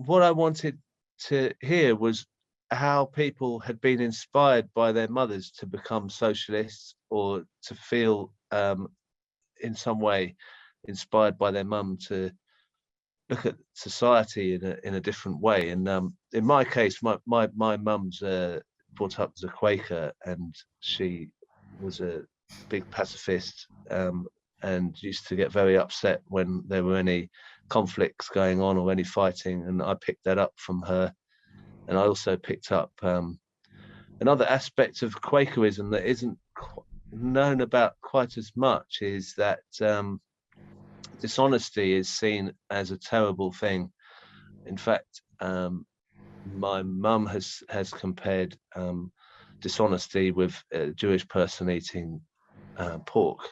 what I wanted to hear was how people had been inspired by their mothers to become socialists, or to feel in some way inspired by their mum to look at society in a different way. And in my case, my mum's brought up as a Quaker, and she was a big pacifist, and used to get very upset when there were any conflicts going on or any fighting, and I picked that up from her. And I also picked up another aspect of Quakerism that isn't known about quite as much, is that dishonesty is seen as a terrible thing. In fact, my mum has compared dishonesty with a Jewish person eating pork.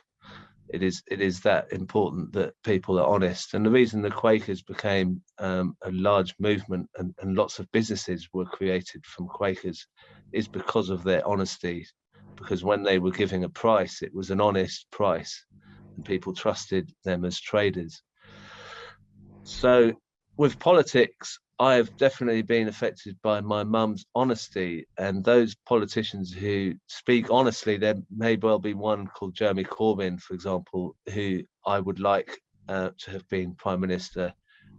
It is that important that people are honest. And the reason the Quakers became a large movement, and lots of businesses were created from Quakers, is because of their honesty. Because when they were giving a price, it was an honest price, and people trusted them as traders. So with politics, I have definitely been affected by my mum's honesty, and those politicians who speak honestly, there may well be one called Jeremy Corbyn, for example, who I would like to have been Prime Minister,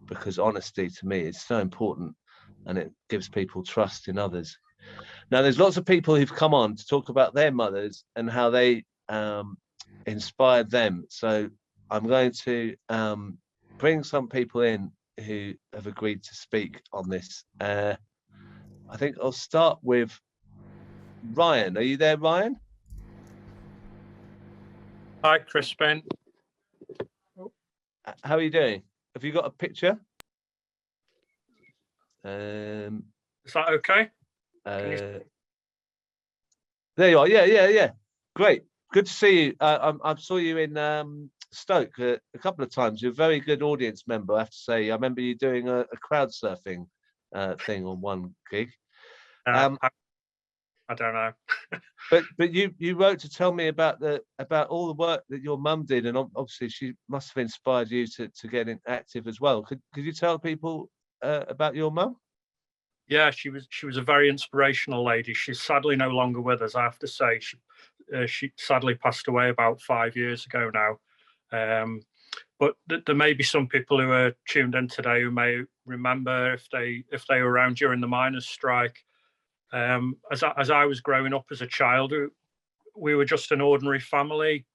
because honesty to me is so important, and it gives people trust in others. Now, there's lots of people who've come on to talk about their mothers and how they inspired them. So I'm going to bring some people in who have agreed to speak on this. I think I'll start with Ryan. Are you there, Ryan? Hi, Crispin. How are you doing? Have you got a picture? Is that okay? There you are. Yeah. Great. Good to see you. I saw you in Stoke a couple of times. You're a very good audience member, I have to say. I remember you doing a crowd surfing thing on one gig. I don't know. but you wrote to tell me about all the work that your mum did, and obviously she must have inspired you to get active as well. Could you tell people about your mum? Yeah, she was a very inspirational lady. She's sadly no longer with us, I have to say. She sadly passed away about 5 years ago now. But there may be some people who are tuned in today who may remember, if they were around during the miners' strike. As I was growing up as a child, we were just an ordinary family.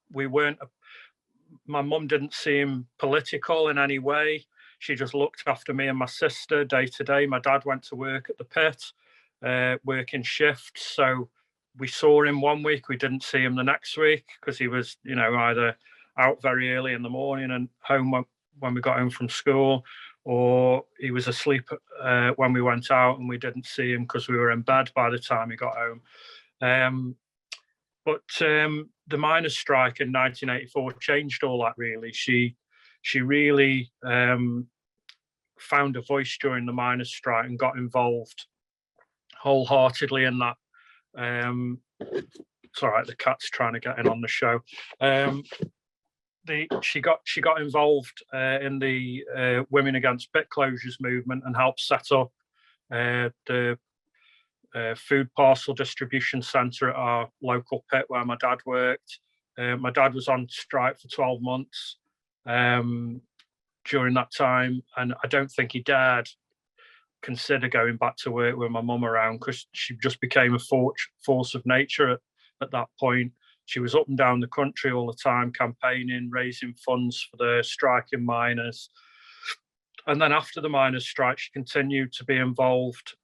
My mum didn't seem political in any way. She just looked after me and my sister day to day. My dad went to work at the pit, working shifts. So we saw him one week, we didn't see him the next week, because he was, either out very early in the morning and home when we got home from school, or he was asleep when we went out and we didn't see him because we were in bed by the time he got home. But the miners' strike in 1984 changed all that, really. She really found a voice during the miners' strike and got involved wholeheartedly in that. It's all right, the cat's trying to get in on the show. She got involved in the Women Against Pit Closures movement and helped set up the food parcel distribution centre at our local pit where my dad worked. My dad was on strike for 12 months during that time, and I don't think he dared consider going back to work with my mum around, because she just became a force of nature at that point. She was up and down the country all the time, campaigning, raising funds for the striking miners. And then after the miners' strike, she continued to be involved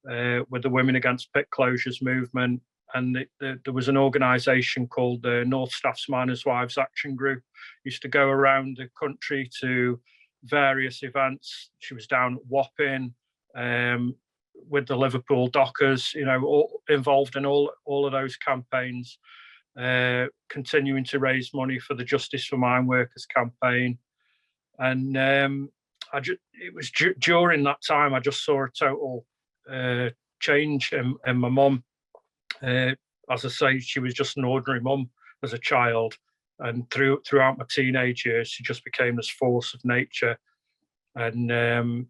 with the Women Against Pit Closures movement. And there was an organisation called the North Staffs Miners' Wives Action Group. Used to go around the country to various events. She was down at Wapping with the Liverpool Dockers, all involved in all of those campaigns, continuing to raise money for the Justice for Mine Workers campaign. And it was during that time I just saw a total change in my mum. As I say, she was just an ordinary mum as a child, and throughout my teenage years, she just became this force of nature. And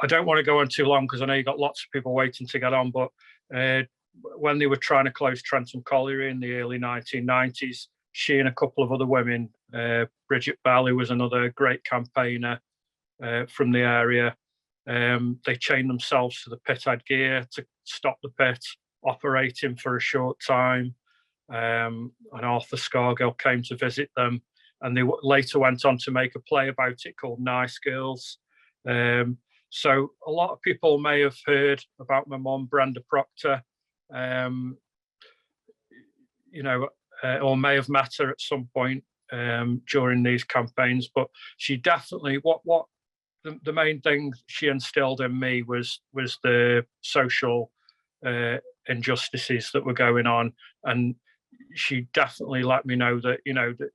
I don't want to go on too long because I know you've got lots of people waiting to get on, but when they were trying to close Trentham Colliery in the early 1990s, she and a couple of other women, Bridget Bell, who was another great campaigner from the area, they chained themselves to the pithead gear to stop the pit operating for a short time. And Arthur Scargill came to visit them, and they later went on to make a play about it called Nice Girls. So a lot of people may have heard about my mum, Brenda Proctor, or may have met her at some point during these campaigns. But she definitely, the main thing she instilled in me was the social injustices that were going on, and she definitely let me know that that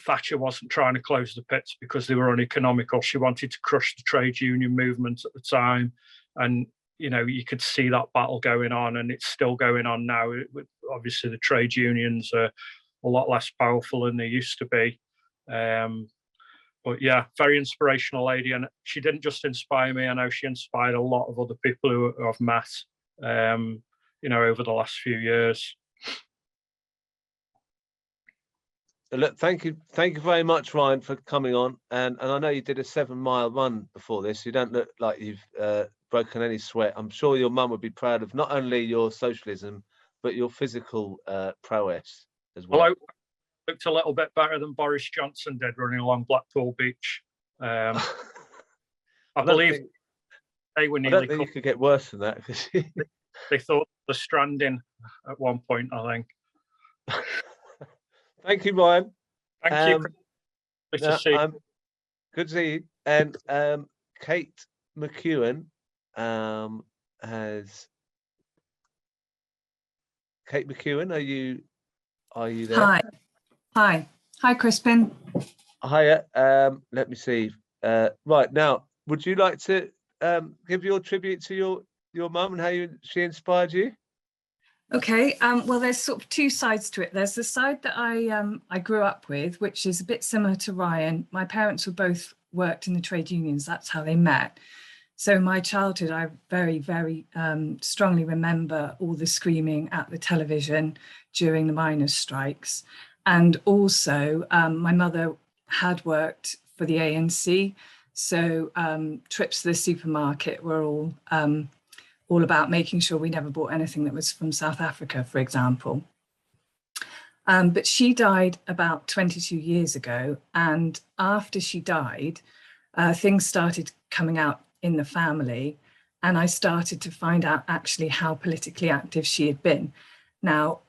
Thatcher wasn't trying to close the pits because they were uneconomical. She wanted to crush the trade union movement at the time, and you could see that battle going on, and it's still going on now. Obviously, the trade unions are a lot less powerful than they used to be. But yeah, very inspirational lady, and she didn't just inspire me. I know she inspired a lot of other people who I've met, over the last few years. Look, thank you very much, Ryan, for coming on. And I know you did a 7-mile run before this. You don't look like you've broken any sweat. I'm sure your mum would be proud of not only your socialism, but your physical prowess as well. Well, I looked a little bit better than Boris Johnson did running along Blackpool Beach. I believe they were nearly. I don't think you could get worse than that, because they thought the stranding at one point, I think. Thank you, Ryan. Thank you. Good to see you. Good to see you. And Kate McEwen has. Kate McEwen, are you there? Hi, Crispin. Hiya. Let me see. Right now, would you like to give your tribute to your mum and how she inspired you? Okay. Well, there's sort of two sides to it. There's the side that I grew up with, which is a bit similar to Ryan. My parents were both worked in the trade unions. That's how they met. So my childhood, I very, very strongly remember all the screaming at the television during the miners' strikes. And also, my mother had worked for the ANC. So trips to the supermarket were all about making sure we never bought anything that was from South Africa, for example. But she died about 22 years ago. And after she died, things started coming out in the family. And I started to find out actually how politically active she had been. Now,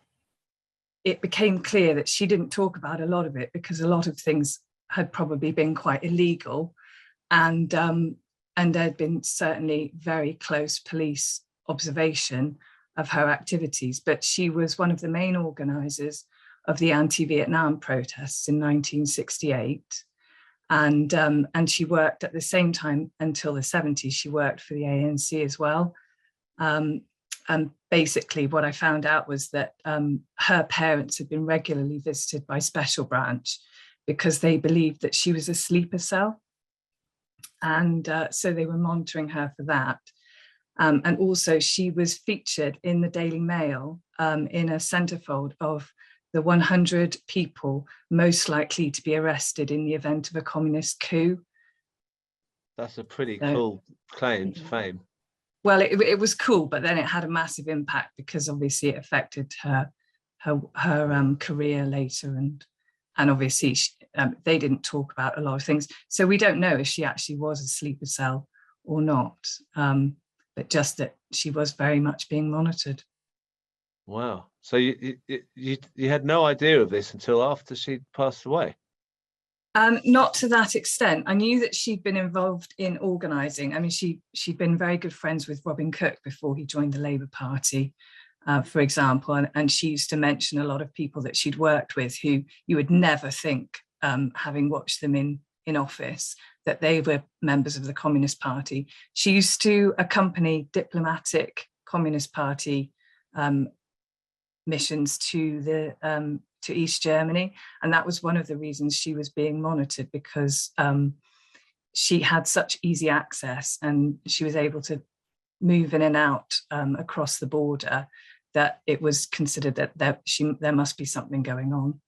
it became clear that she didn't talk about a lot of it because a lot of things had probably been quite illegal. And there had been certainly very close police observation of her activities. But she was one of the main organisers of the anti-Vietnam protests in 1968. And she worked at the same time until the 70s. She worked for the ANC as well. And basically what I found out was that her parents had been regularly visited by Special Branch because they believed that she was a sleeper cell. And so they were monitoring her for that. And also she was featured in the Daily Mail in a centerfold of the 100 people most likely to be arrested in the event of a communist coup. That's a pretty cool claim to fame. Well, it was cool, but then it had a massive impact because obviously it affected her career later, and obviously they didn't talk about a lot of things. So we don't know if she actually was a sleeper cell or not, but just that she was very much being monitored. Wow. So you had no idea of this until after she'd passed away? Not to that extent. I knew that she'd been involved in organising. I mean, she'd been very good friends with Robin Cook before he joined the Labour Party, for example. And she used to mention a lot of people that she'd worked with who you would never think, having watched them in office, that they were members of the Communist Party. She used to accompany diplomatic Communist Party missions to East Germany, and that was one of the reasons she was being monitored, because she had such easy access, and she was able to move in and out across the border, that it was considered that there must be something going on,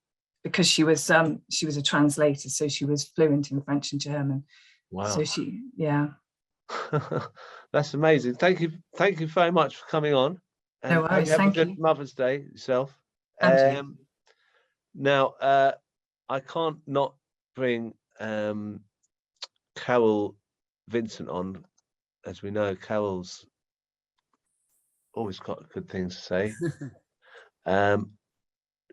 because she was a translator, so she was fluent in French and German. Wow. So she, yeah. That's amazing. Thank you very much for coming on. And No worries. have Thank a good you. Mother's Day yourself. And you. Now, I can't not bring Carol Vincent on. As we know, Carol's always got good things to say.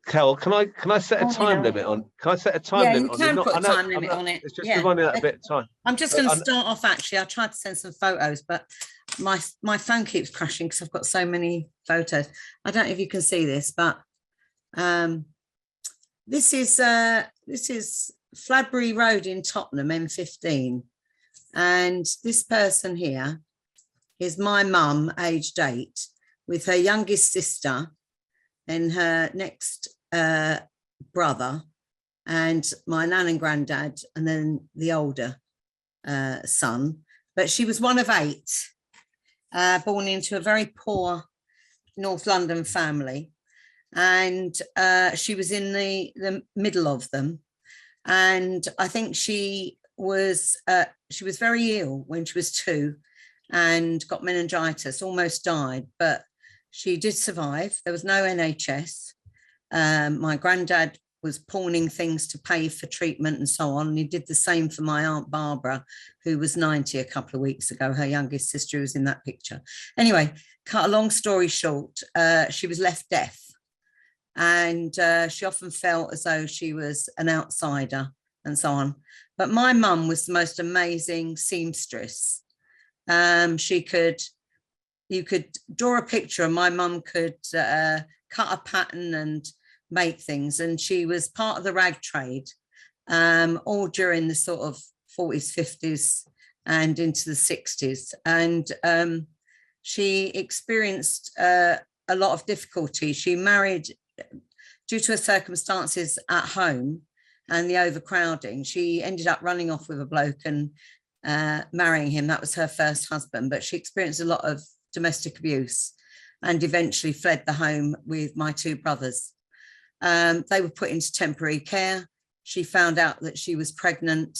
Carol, can I set a time limit on? Can I set a time limit on? Yeah, you can put a time limit on it. It's just we're running out a bit of time. I'm just going to start off. Actually, I tried to send some photos, but my phone keeps crashing because I've got so many photos. I don't know if you can see this, but this is Fladbury Road in Tottenham, M15, and this person here is my mum, aged 8, with her youngest sister and her next brother, and my nan and granddad, and then the older son. But she was one of 8, born into a very poor North London family, and she was in the middle of them. And I think she was very ill when she was 2 and got meningitis, almost died, but she did survive. There was no NHS. My granddad was pawning things to pay for treatment and so on. And he did the same for my Aunt Barbara, who was 90 a couple of weeks ago, her youngest sister who was in that picture. Anyway, cut a long story short, she was left deaf. And she often felt as though she was an outsider and so on. But my mum was the most amazing seamstress. You could draw a picture and my mum could cut a pattern and make things. And she was part of the rag trade, all during the sort of 40s, 50s and into the 60s. And she experienced a lot of difficulty. She married, due to her circumstances at home and the overcrowding, she ended up running off with a bloke and marrying him. That was her first husband, but she experienced a lot of domestic abuse and eventually fled the home with my 2 brothers. They were put into temporary care. She found out that she was pregnant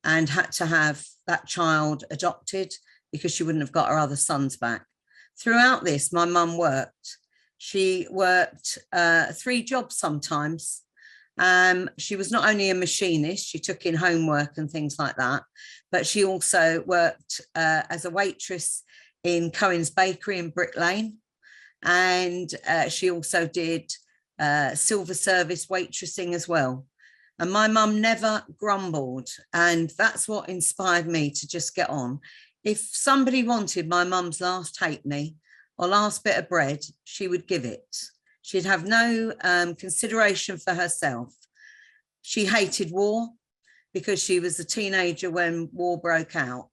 and had to have that child adopted because she wouldn't have got her other sons back. Throughout this, my mum worked. She worked 3 jobs sometimes. She was not only a machinist, she took in homework and things like that, but she also worked as a waitress in Cohen's Bakery in Brick Lane. And she also did silver service waitressing as well. And my mum never grumbled. And that's what inspired me to just get on. If somebody wanted my mum's last halfpenny or last bit of bread, she would give it. She'd have no consideration for herself. She hated war because she was a teenager when war broke out.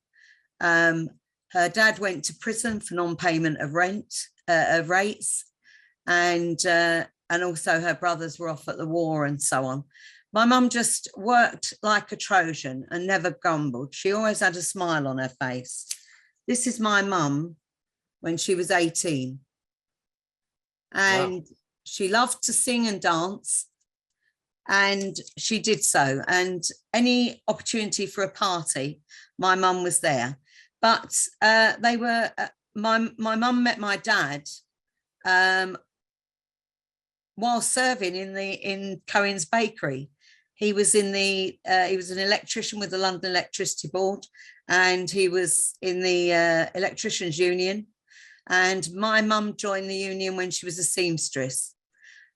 Her dad went to prison for non-payment of rent, of rates, and also her brothers were off at the war and so on. My mum just worked like a Trojan and never grumbled. She always had a smile on her face. This is my mum when she was 18. And wow. She loved to sing and dance, and she did so. And any opportunity for a party, my mum was there. But they were, my mum met my dad while serving in Cohen's Bakery. He was he was an electrician with the London Electricity Board, and he was in the Electricians Union. And my mum joined the union when she was a seamstress.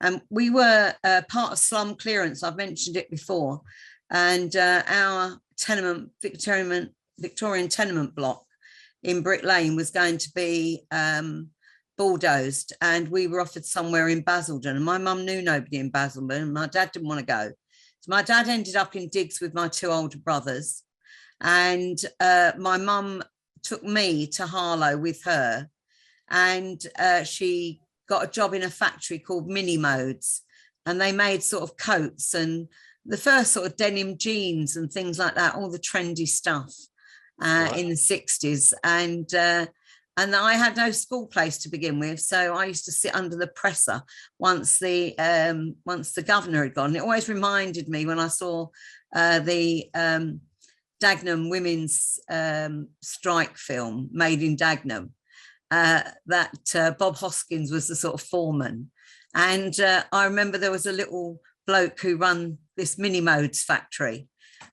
And we were part of slum clearance. I've mentioned it before. And our Victorian tenement block in Brick Lane was going to be bulldozed, and we were offered somewhere in Basildon. And my mum knew nobody in Basildon, and my dad didn't want to go. So my dad ended up in digs with my 2 older brothers, and my mum took me to Harlow with her, and she got a job in a factory called Mini Modes, and they made sort of coats and the first sort of denim jeans and things like that, all the trendy stuff in the 60s. And I had no school place to begin with, so I used to sit under the presser once the governor had gone. It always reminded me when I saw the Dagenham women's strike film, Made in Dagenham, that Bob Hoskins was the sort of foreman. And I remember there was a little bloke who run this mini modes factory,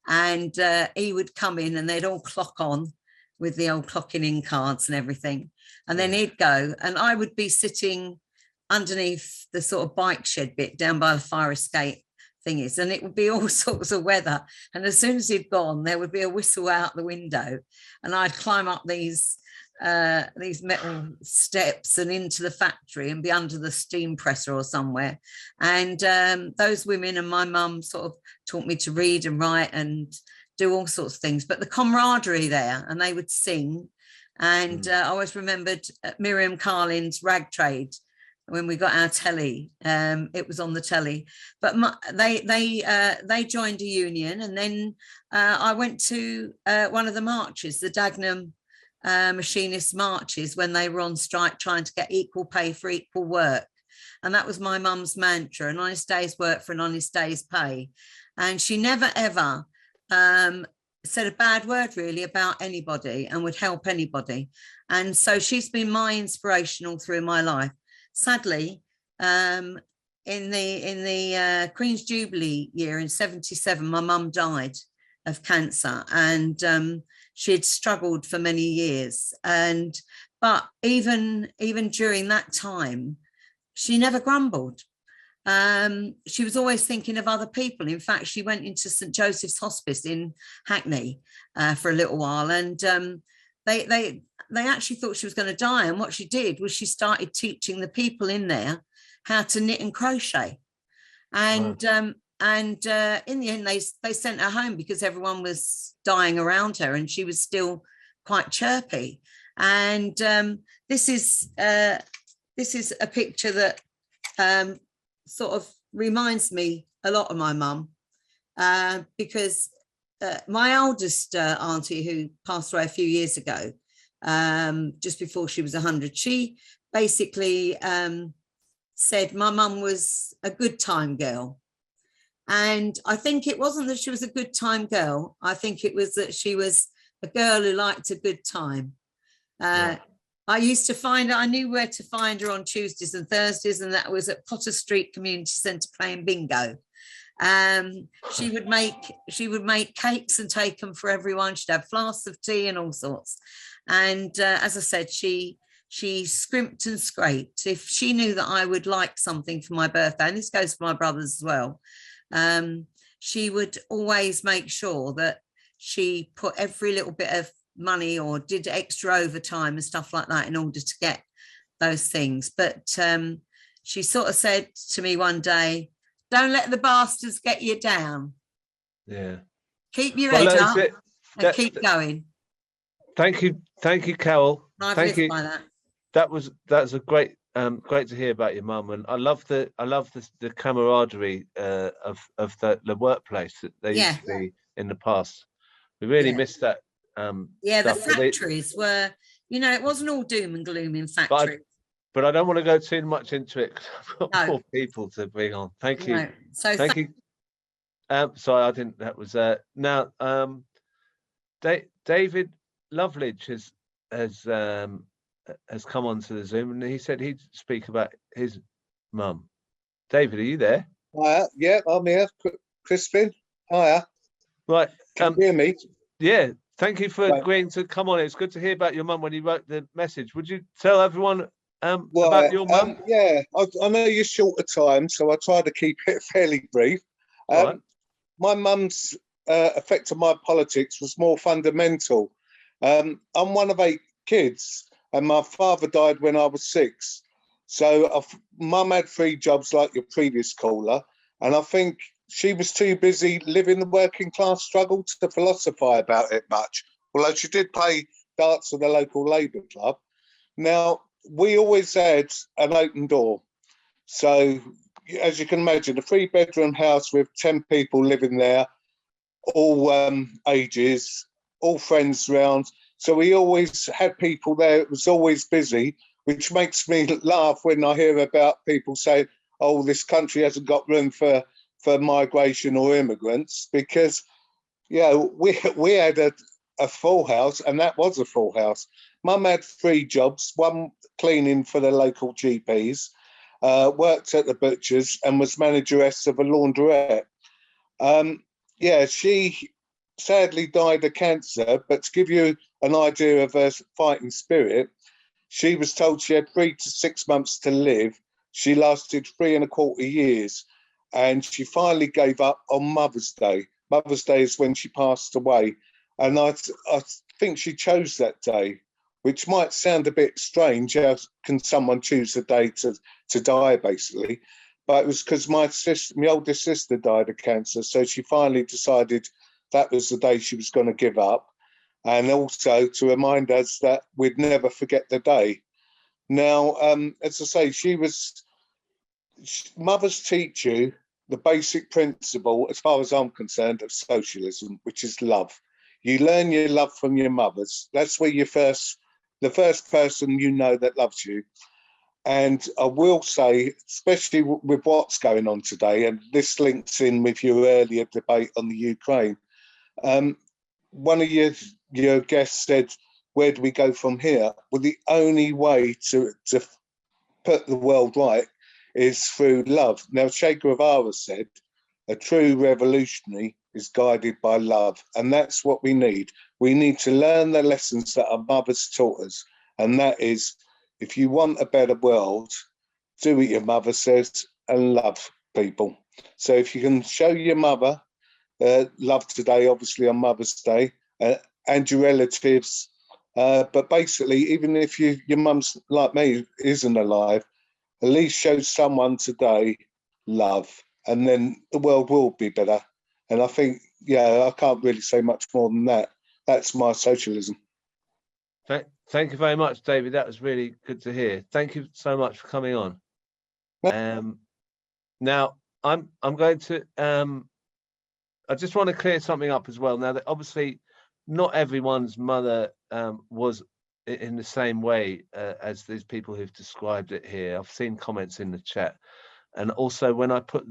and he would come in and they'd all clock on with the old clocking in cards and everything. And then he'd go, and I would be sitting underneath the sort of bike shed bit down by the fire escape thingies, and it would be all sorts of weather. And as soon as he'd gone, there would be a whistle out the window, and I'd climb up these metal steps and into the factory and be under the steam presser or somewhere. And those women and my mum sort of taught me to read and write and do all sorts of things, but the camaraderie there, and they would sing. And I always remembered Miriam Carlin's Rag Trade when we got our telly. It was on the telly, but they joined a union, and then I went to one of the marches, the Dagenham machinist marches, when they were on strike trying to get equal pay for equal work. And that was my mum's mantra: an honest day's work for an honest day's pay. And she never ever said a bad word really about anybody, and would help anybody. And so she's been my inspirational through my life. Sadly, in the Queen's Jubilee year in 77, my mum died of cancer, and she had struggled for many years. But even during that time, she never grumbled. She was always thinking of other people. In fact, she went into St. Joseph's Hospice in Hackney for a little while, and they actually thought she was going to die. And what she did was she started teaching the people in there how to knit and crochet. And in the end, they sent her home because everyone was dying around her, and she was still quite chirpy. And this is a picture that sort of reminds me a lot of my mum, because my oldest auntie, who passed away a few years ago, just before she was 100, she basically said my mum was a good time girl. And I think it wasn't that she was a good time girl. I think it was that she was a girl who liked a good time. I used to find her, I knew where to find her on Tuesdays and Thursdays, and that was at Potter Street Community Centre playing bingo. She would make cakes and take them for everyone. She'd have flasks of tea and all sorts. And as I said, she scrimped and scraped. If she knew that I would like something for my birthday, and this goes for my brothers as well, she would always make sure that she put every little bit of money or did extra overtime and stuff like that in order to get those things. But she sort of said to me one day, "Don't let the bastards get you down. Yeah. Keep your head up and keep going." Thank you, Carol. I've Thank lived you. by that. That's a great to hear about your mum, and I love the camaraderie of the workplace that they used to be in the past. We really missed that. The factories were, it wasn't all doom and gloom in factories. But I don't want to go too much into it because I've got more people to bring on. Thank you. No. So thank you. Sorry, I didn't. That was now. David Loveridge has come onto the Zoom, and he said he'd speak about his mum. David, are you there? Hiya. Yeah, I'm here. Crispin. Hiya. Right. Can you hear me? Yeah. Thank you for agreeing to come on. It's good to hear about your mum when you wrote the message. Would you tell everyone about your mum? Yeah, I know you're short of time, so I try to keep it fairly brief. Right. My mum's effect on my politics was more fundamental. I'm one of 8 kids, and my father died when I was 6. So mum had 3 jobs like your previous caller, and I think she was too busy living the working class struggle to philosophise about it much, although she did play darts at the local Labour club. Now, we always had an open door. So as you can imagine, a 3-bedroom house with 10 people living there, all ages, all friends round. So we always had people there. It was always busy, which makes me laugh when I hear about people saying, oh, this country hasn't got room for migration or immigrants, because, we had a full house, and that was a full house. Mum had 3 jobs, one cleaning for the local GPs, worked at the butcher's, and was manageress of a laundrette. She sadly died of cancer, but to give you an idea of her fighting spirit, she was told she had 3 to 6 months to live. She lasted 3.25 years, and she finally gave up on Mother's Day. Mother's Day is when she passed away, and I think she chose that day, which might sound a bit strange. How can someone choose a day to die, basically? But it was because my oldest sister died of cancer, so she finally decided that was the day she was going to give up, and also to remind us that we'd never forget the day. Now, as I say, mothers teach you the basic principle, as far as I'm concerned, of socialism, which is love. You learn your love from your mothers. That's where the first person you know that loves you. And I will say, especially with what's going on today, and this links in with your earlier debate on the Ukraine, one of your guests said, where do we go from here? Well, the only way to put the world right is through love. Now, Che Guevara said, a true revolutionary is guided by love. And that's what we need. We need to learn the lessons that our mothers taught us. And that is, if you want a better world, do what your mother says and love people. So if you can show your mother love today, obviously on Mother's Day, and your relatives, but basically, even if your mum's like me, isn't alive, at least show someone today love, and then the world will be better. And I think, I can't really say much more than that. That's my socialism. Thank you very much, David. That was really good to hear. Thank you so much for coming on. Now, I'm going to. I just want to clear something up as well. Now, that obviously, not everyone's mother was in the same way as these people who've described it here. I've seen comments in the chat, and also when I put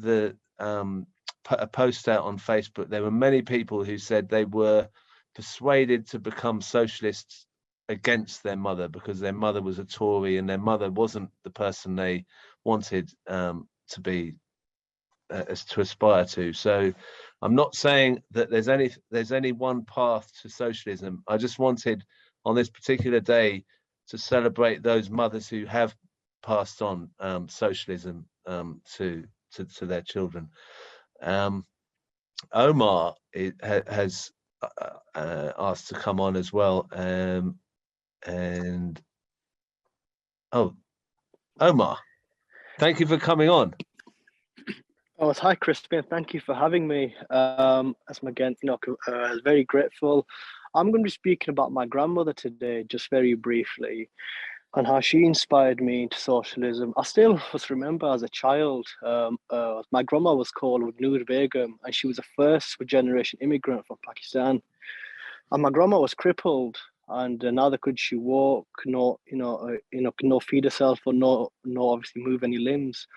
a post out on Facebook, there were many people who said they were persuaded to become socialists against their mother because their mother was a Tory and their mother wasn't the person they wanted to be, to aspire to. So I'm not saying that there's any one path to socialism. I just wanted on this particular day to celebrate those mothers who have passed on socialism to their children. Omar has asked to come on as well, and Omar, thank you for coming on. Oh, hi, Crispin. Thank you for having me. As again, very grateful. I'm going to be speaking about my grandmother today, just very briefly, and how she inspired me into socialism. I still just remember as a child, my grandma was called Noor Begum, and she was a first-generation immigrant from Pakistan. And my grandma was crippled, and neither could she walk, nor feed herself, or no obviously move any limbs.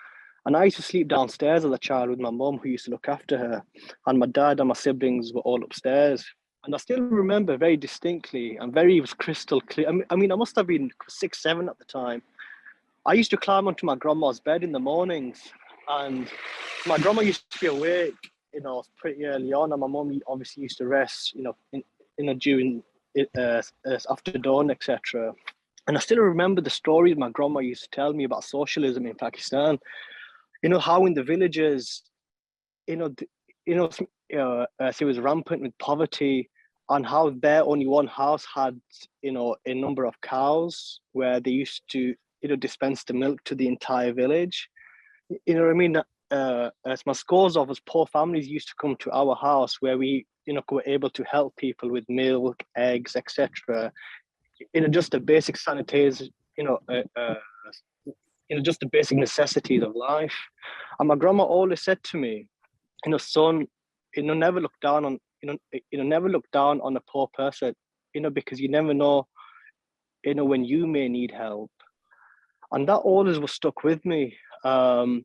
And I used to sleep downstairs as a child with my mum, who used to look after her. And my dad and my siblings were all upstairs. And I still remember very distinctly, and it was crystal clear. I mean, I must have been 6, 7 at the time. I used to climb onto my grandma's bed in the mornings, and my grandma used to be awake, pretty early on. And my mum obviously used to rest, during after dawn, etc. And I still remember the stories my grandma used to tell me about socialism in Pakistan. How in the villages, it was rampant with poverty, and how there only one house had, a number of cows where they used to, dispense the milk to the entire village. You know what I mean? As my scores of us poor families used to come to our house where we, were able to help people with milk, eggs, etc. Just a basic sanitation, just the basic necessities of life. And my grandma always said to me, son, never look down on, never look down on a poor person, because you never know, when you may need help. And that always was stuck with me. Someone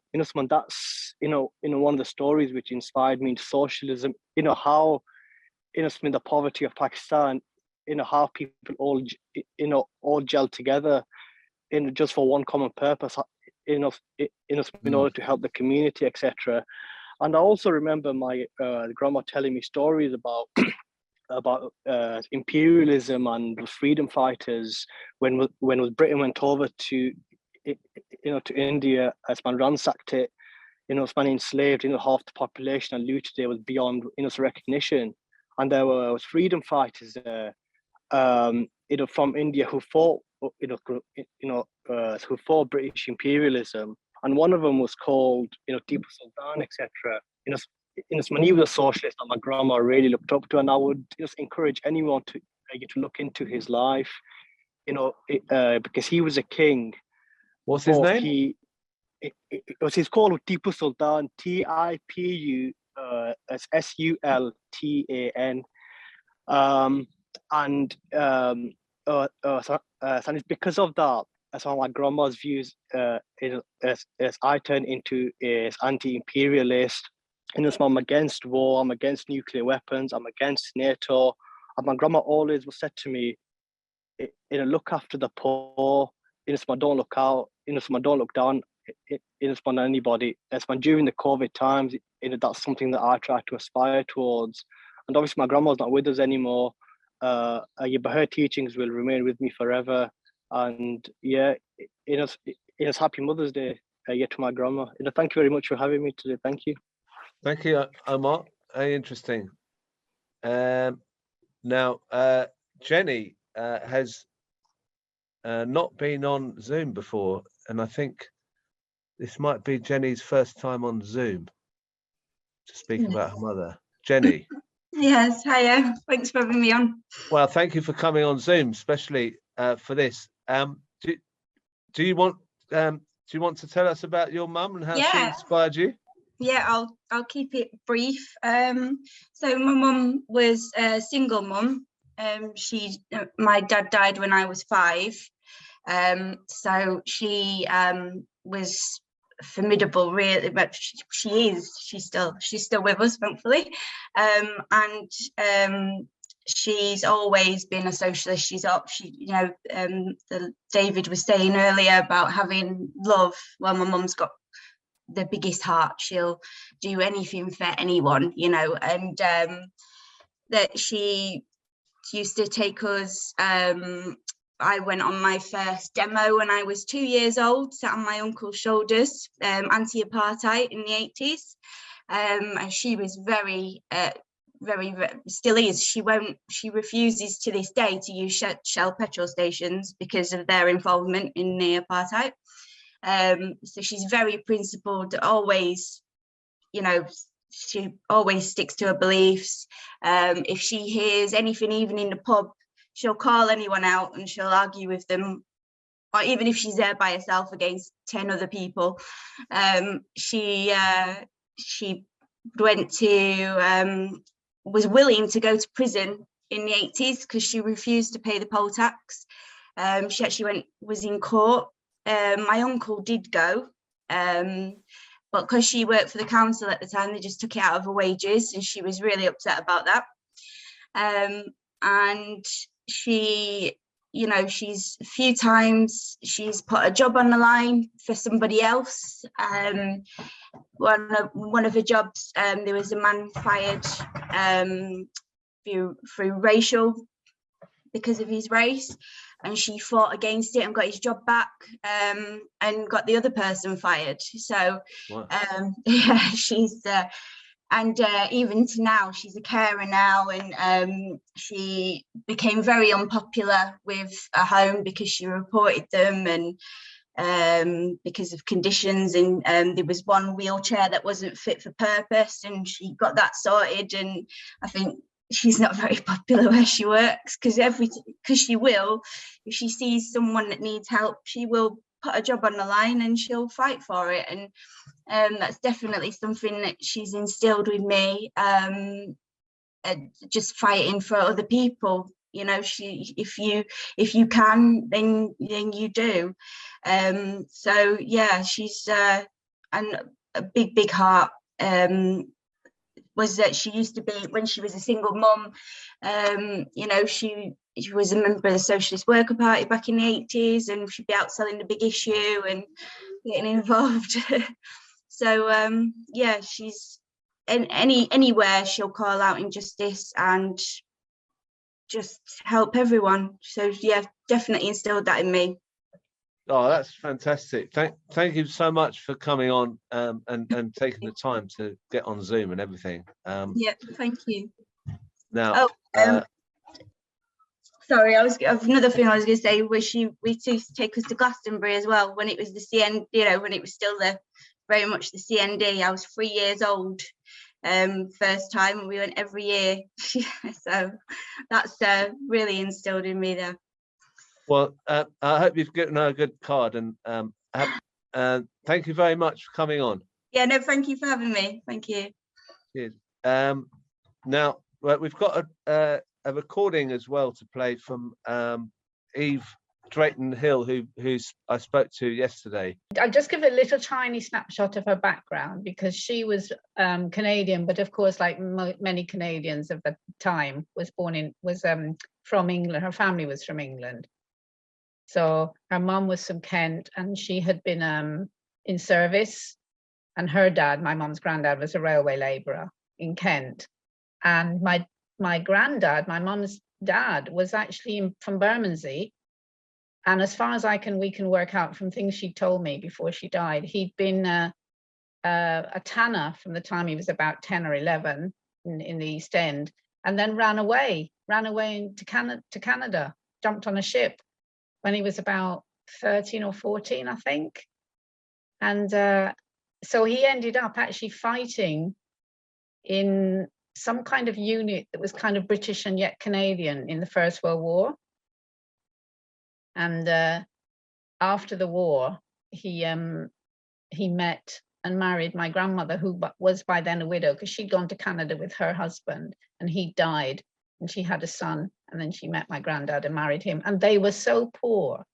that's, one of the stories which inspired me into socialism, how, some the poverty of Pakistan, how people all gel together, just for one common purpose, in order to help the community, etc. And I also remember my grandma telling me stories about imperialism and freedom fighters when Britain went over to India, as man ransacked it, as man enslaved, half the population and looted it was beyond recognition. And there was freedom fighters there, from India who fought, who fought British imperialism, and one of them was called, Tipu Sultan, etc. When he was a socialist, and my grandma really looked up to, and I would just encourage anyone to look into his life, because he was a king. What's his name? He's called Tipu Sultan, Tipu Sultan. And it's because of that, as one of my grandma's views, as I turn into as anti-imperialist, I'm against war, I'm against nuclear weapons, I'm against NATO. And my grandma always was said to me, look after the poor, don't look out, don't look down, on anybody. During the COVID times, that's something that I try to aspire towards. And obviously my grandma's not with us anymore, but her teachings will remain with me forever. And happy Mother's Day to my grandma. Thank you very much for having me today. Thank you. Thank you, Omar. Very interesting. Now, Jenny has not been on Zoom before, and I think this might be Jenny's first time on Zoom to speak about her mother. Jenny. Yes, hiya. Thanks for having me on. Well, thank you for coming on Zoom, especially for this. Do you want to tell us about your mum and how she inspired you? Yeah, I'll keep it brief. So my mum was a single mum. My dad died when I was 5. So she was formidable, really, but she's still with us, thankfully. And she's always been a socialist. David was saying earlier about having love. Well, my mum's got the biggest heart. She'll do anything for anyone, and that she used to take us. I went on my first demo when I was 2 years old, sat on my uncle's shoulders, anti-apartheid in the 80s. And she was very, still is. She refuses to this day to use Shell petrol stations because of their involvement in the apartheid. So she's very principled, always, she always sticks to her beliefs. If she hears anything, even in the pub, she'll call anyone out and she'll argue with them, or even if she's there by herself against 10 other people. She went to, was willing to go to prison in the 80s because she refused to pay the poll tax. She actually was in court. My uncle did go, but because she worked for the council at the time, they just took it out of her wages, and she was really upset about that. And she, she's a few times she's put a job on the line for somebody else. One of her jobs, there was a man fired through racial, because of his race, and she fought against it and got his job back, and got the other person fired. So wow. She's and even to now, she's a carer now, and she became very unpopular with a home because she reported them, and because of conditions, and there was one wheelchair that wasn't fit for purpose, and she got that sorted. And I think she's not very popular where she works, because she will, if she sees someone that needs help, she will put a job on the line and she'll fight for it. And that's definitely something that she's instilled with me. Just fighting for other people. You know, if you can, then you do. So yeah, she's and a big heart. Was that she used to be, when she was a single mum, you know, she was a member of the Socialist Worker Party back in the 80s, and she'd be out selling The Big Issue and getting involved. So yeah, she's anywhere she'll call out injustice and just help everyone. So yeah, definitely instilled that in me. Oh, that's fantastic. Thank you so much for coming on and taking the time to get on Zoom and everything. Yeah, thank you. Now, sorry, another thing I was going to say was we used to take us to Glastonbury as well when it was the CN, you know, when it was still very much the CND. I was 3 years old first time, and we went every year. So that's really instilled in me there. well, I hope you've gotten a good card, and thank you very much for coming on. Yeah, no, thank you for having me. Thank you. Cheers. Now, we've got a recording as well to play from Eve Drayton Hill, who's I spoke to yesterday. I'll just give a little tiny snapshot of her background, because she was Canadian, but of course, like many Canadians of the time, was from England. Her family was from England. So her mum was from Kent, and she had been in service, and her dad, my mum's granddad, was a railway labourer in Kent. And my granddad, my mum's dad, was actually from Bermondsey. And as far as we can work out from things she told me before she died, he'd been a tanner from the time he was about 10 or 11 in the East End, and then ran away to Canada, jumped on a ship when he was about 13 or 14, I think. And so he ended up actually fighting in some kind of unit that was kind of British and yet Canadian in the First World War. And after the war, he met and married my grandmother, who was by then a widow, because she'd gone to Canada with her husband, and he died, and she had a son. And then she met my granddad and married him. And they were so poor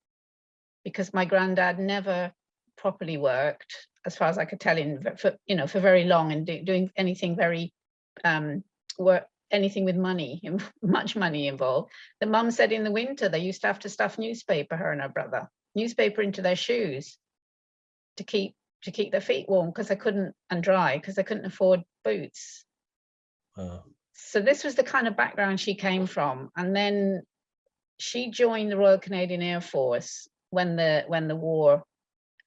because my granddad never properly worked, as far as I could tell, for very long, and doing anything very anything with money, much money involved. The mum said in the winter they used to have to stuff newspaper, her and her brother, newspaper into their shoes to keep their feet warm, because they couldn't, and dry, because they couldn't afford boots. So this was the kind of background she came from. And then she joined the Royal Canadian Air Force when the war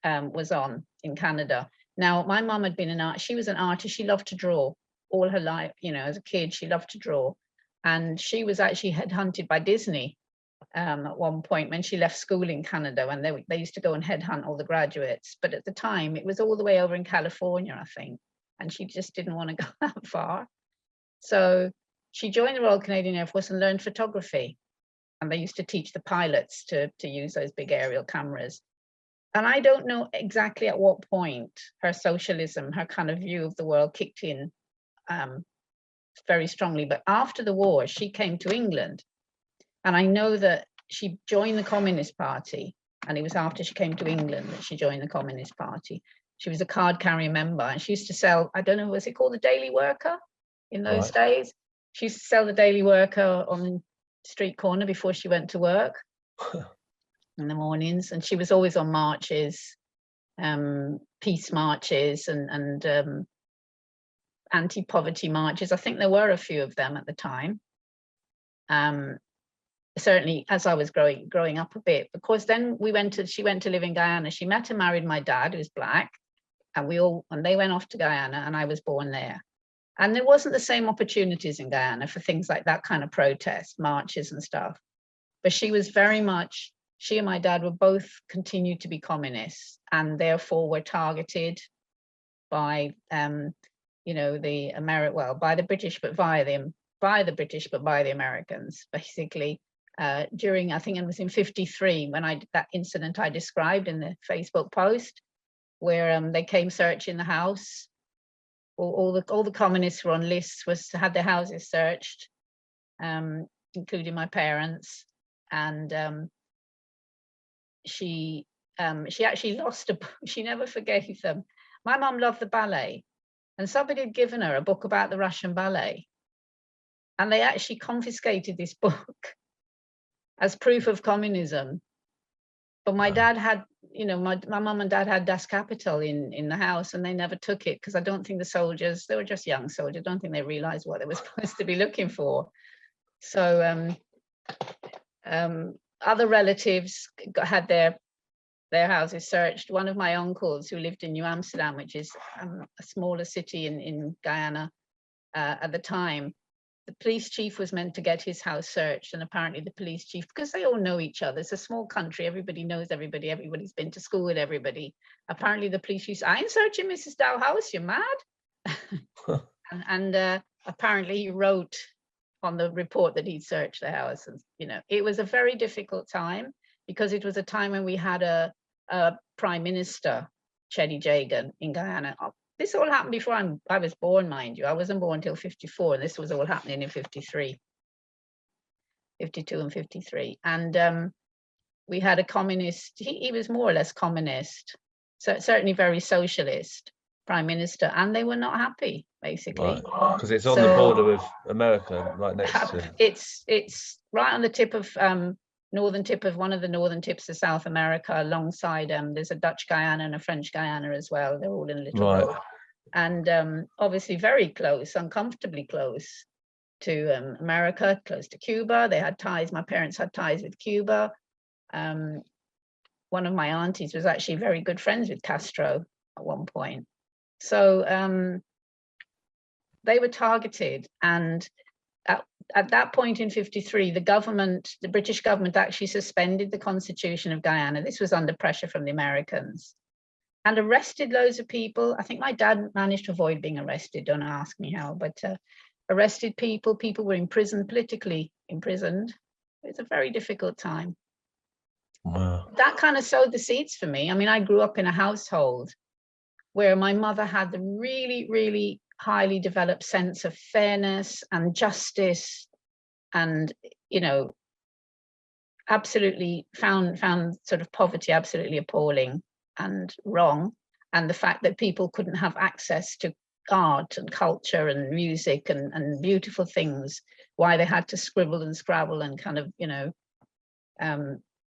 was on in Canada. Now, my mum had been she was an artist. She loved to draw all her life. You know, as a kid, she loved to draw. And she was actually headhunted by Disney at one point when she left school in Canada, when they used to go and headhunt all the graduates. But at the time, it was all the way over in California, I think. And she just didn't want to go that far. So she joined the Royal Canadian Air Force and learned photography. And they used to teach the pilots to use those big aerial cameras. And I don't know exactly at what point her socialism, her kind of view of the world kicked in very strongly. But after the war, she came to England. And I know that she joined the Communist Party. And it was after she came to England that she joined the Communist Party. She was a card carrier member, and she used to sell, I don't know, was it called the Daily Worker in those days? She used to sell the Daily Worker on the street corner before she went to work in the mornings. And she was always on marches, peace marches and anti-poverty marches. I think there were a few of them at the time. Certainly as I was growing up a bit. Of course, then she went to live in Guyana. She met and married my dad, who's black, and they went off to Guyana, and I was born there. And there wasn't the same opportunities in Guyana for things like that kind of protest, marches and stuff. But she was very much, she and my dad were both continued to be communists, and therefore were targeted by, by the British, but by the Americans, basically. during, I think it was in 53, when that incident I described in the Facebook post, where they came searching the house. All the communists were on lists, had their houses searched, including my parents, and she actually lost a book. She never forgave them. My mum loved the ballet, and somebody had given her a book about the Russian ballet, and they actually confiscated this book as proof of communism. But my dad had, my mum and dad had Das Kapital in the house, and they never took it because I don't think the soldiers, they were just young soldiers, I don't think they realized what they were supposed to be looking for. So other relatives had their houses searched. One of my uncles, who lived in New Amsterdam, which is a smaller city in Guyana at the time, the police chief was meant to get his house searched, and apparently the police chief, because they all know each other, it's a small country, everybody knows everybody, everybody's been to school with everybody. Apparently the police chief said, "I ain't searching Mrs. Dow's house, you're mad." and apparently he wrote on the report that he'd searched the house. And it was a very difficult time, because it was a time when we had a prime minister, Chetty Jagan, in Guyana. This all happened before I was born, mind you. I wasn't born until 54, and this was all happening in 53, 52 and 53. And we had a communist, he was more or less communist, so certainly very socialist prime minister, and they were not happy, basically. Because it's on the border with America, right next to. It's right on the tip of northern tip of one of the northern tips of South America, alongside there's a Dutch Guyana and a French Guyana as well. They're all in a little row. And obviously very close, uncomfortably close to America, close to Cuba. They had ties, my parents had ties with Cuba. One of my aunties was actually very good friends with Castro at one point. So they were targeted, and at that point in 53, the British government actually suspended the Constitution of Guyana. This was under pressure from the Americans, and arrested loads of people. I think my dad managed to avoid being arrested, don't ask me how, but arrested people were imprisoned, politically imprisoned. It's a very difficult time. Wow. That kind of sowed the seeds for me. I mean, I grew up in a household where my mother had the really, really highly developed sense of fairness and justice, and absolutely found sort of poverty absolutely appalling and wrong, and the fact that people couldn't have access to art and culture and music and beautiful things, why they had to scribble and scrabble and kind of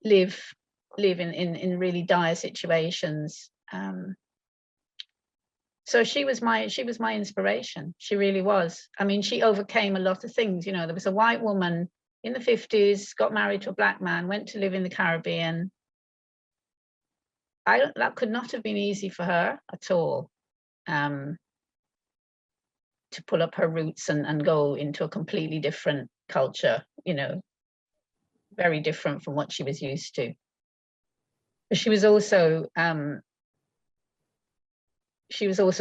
live in really dire situations. So she was my inspiration. She really was. I mean, she overcame a lot of things. There was a white woman in the 50s, got married to a black man, went to live in the Caribbean. That could not have been easy for her at all, to pull up her roots and go into a completely different culture, very different from what she was used to. But she was also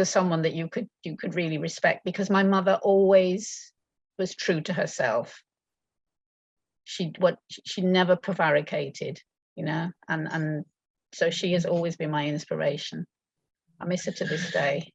someone that you could really respect, because my mother always was true to herself. She never prevaricated, and so she has always been my inspiration. I miss her to this day.